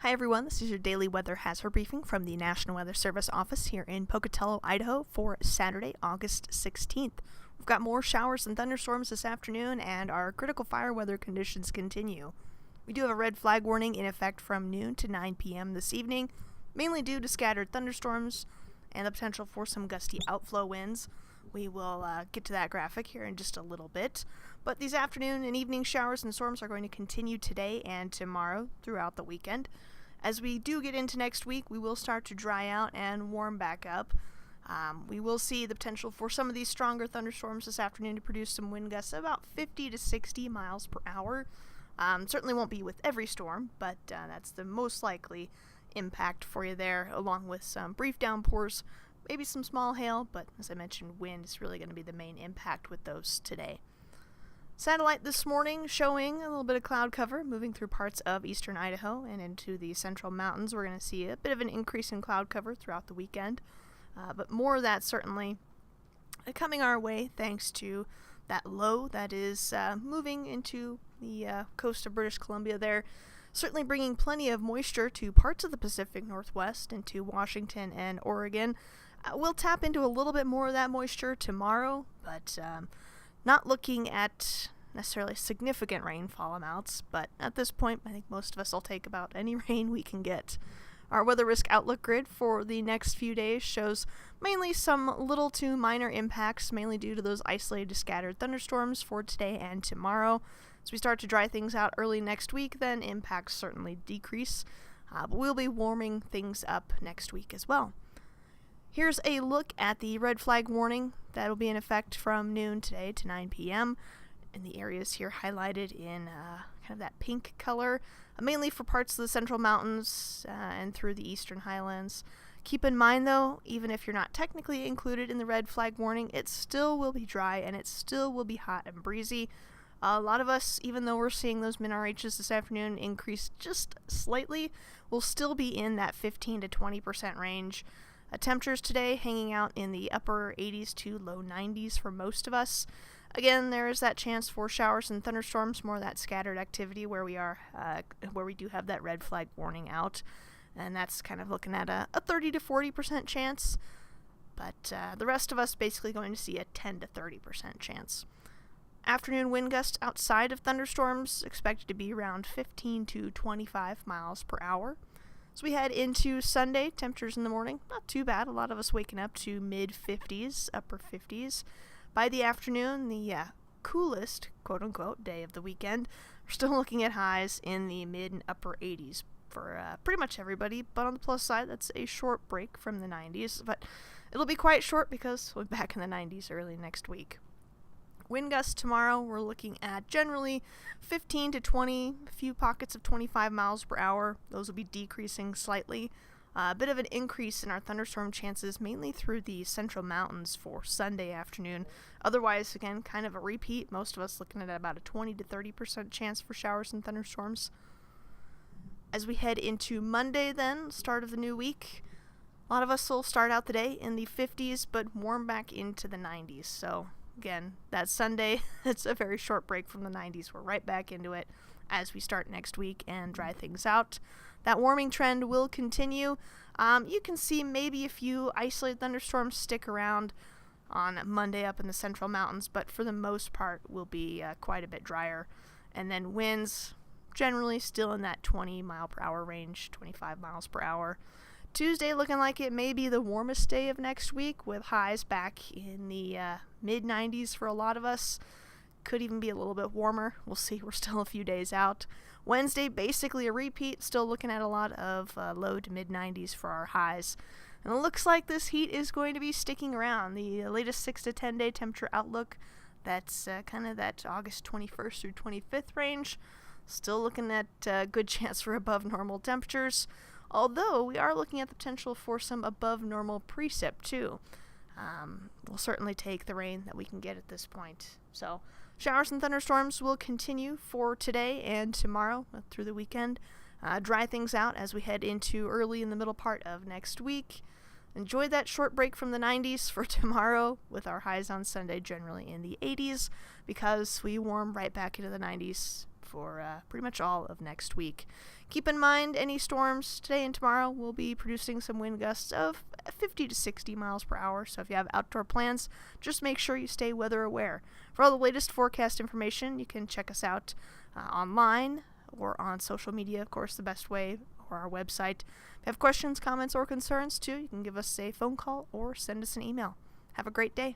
Hi everyone, this is your daily weather hazard briefing from the National Weather Service office here in Pocatello, Idaho for Saturday, August 16th. We've got more showers and thunderstorms this afternoon and our critical fire weather conditions continue. We do have a red flag warning in effect from noon to 9 p.m. this evening, mainly due to scattered thunderstorms and the potential for some gusty outflow winds. We will get to that graphic here in just a little bit. But these afternoon and evening showers and storms are going to continue today and tomorrow throughout the weekend. As we do get into next week, we will start to dry out and warm back up. We will see the potential for some of these stronger thunderstorms this afternoon to produce some wind gusts about 50 to 60 miles per hour. Certainly won't be with every storm, but that's the most likely impact for you there, along with some brief downpours, maybe some small hail, but as I mentioned, wind is really going to be the main impact with those today. Satellite this morning showing a little bit of cloud cover moving through parts of eastern Idaho and into the central mountains. We're going to see a bit of an increase in cloud cover throughout the weekend, but more of that certainly coming our way thanks to that low that is moving into the coast of British Columbia there, certainly bringing plenty of moisture to parts of the Pacific Northwest, into Washington and Oregon. We'll tap into a little bit more of that moisture tomorrow, but not looking at necessarily significant rainfall amounts, but at this point, I think most of us will take about any rain we can get. Our weather risk outlook grid for the next few days shows mainly some little to minor impacts, mainly due to those isolated scattered thunderstorms for today and tomorrow. As we start to dry things out early next week, then impacts certainly decrease, but we'll be warming things up next week as well. Here's a look at the red flag warning that will be in effect from noon today to 9 p.m. in the areas here highlighted in kind of that pink color, mainly for parts of the central mountains and through the eastern highlands. Keep in mind, though, even if you're not technically included in the red flag warning, it still will be dry and it still will be hot and breezy. A lot of us, even though we're seeing those min RHs this afternoon increase just slightly, will still be in that 15 to 20% range. Temperatures today hanging out in the upper 80s to low 90s for most of us. Again, there is that chance for showers and thunderstorms, more of that scattered activity where we do have that red flag warning out. And that's kind of looking at a 30 to 40% chance. But the rest of us basically going to see a 10 to 30% chance. Afternoon wind gusts outside of thunderstorms expected to be around 15 to 25 miles per hour. So we head into Sunday, temperatures in the morning, not too bad. A lot of us waking up to mid-50s, upper 50s. By the afternoon, the coolest, quote-unquote, day of the weekend, we're still looking at highs in the mid and upper 80s for pretty much everybody. But on the plus side, that's a short break from the 90s. But it'll be quite short because we'll be back in the 90s early next week. Wind gusts tomorrow, we're looking at generally 15 to 20, a few pockets of 25 miles per hour. Those will be decreasing slightly. A bit of an increase in our thunderstorm chances, mainly through the central mountains for Sunday afternoon. Otherwise, again, kind of a repeat. Most of us looking at about a 20 to 30% chance for showers and thunderstorms. As we head into Monday then, start of the new week, a lot of us will start out the day in the 50s, but warm back into the 90s. So again, that Sunday, it's a very short break from the 90s. We're right back into it as we start next week and dry things out. That warming trend will continue. You can see maybe a few isolated thunderstorms stick around on Monday up in the central mountains, but for the most part will be quite a bit drier. And then winds generally still in that 20 mile per hour range, 25 miles per hour. Tuesday looking like it may be the warmest day of next week, with highs back in the mid-90s for a lot of us. Could even be a little bit warmer. We'll see. We're still a few days out. Wednesday, basically a repeat. Still looking at a lot of low to mid-90s for our highs. And it looks like this heat is going to be sticking around. The latest 6 to 10 day temperature outlook, that's kind of that August 21st through 25th range. Still looking at a good chance for above normal temperatures. Although we are looking at the potential for some above normal precip too. We'll certainly take the rain that we can get at this point. So showers and thunderstorms will continue for today and tomorrow through the weekend. Dry things out as we head into early in the middle part of next week. Enjoy that short break from the 90s for tomorrow, with our highs on Sunday generally in the 80s, because we warm right back into the 90s for pretty much all of next week. Keep in mind, any storms today and tomorrow will be producing some wind gusts of 50 to 60 miles per hour, so if you have outdoor plans, just make sure you stay weather aware. For all the latest forecast information, you can check us out online or on social media, of course, the best way, or our website. If you have questions, comments, or concerns, too, you can give us a phone call or send us an email. Have a great day.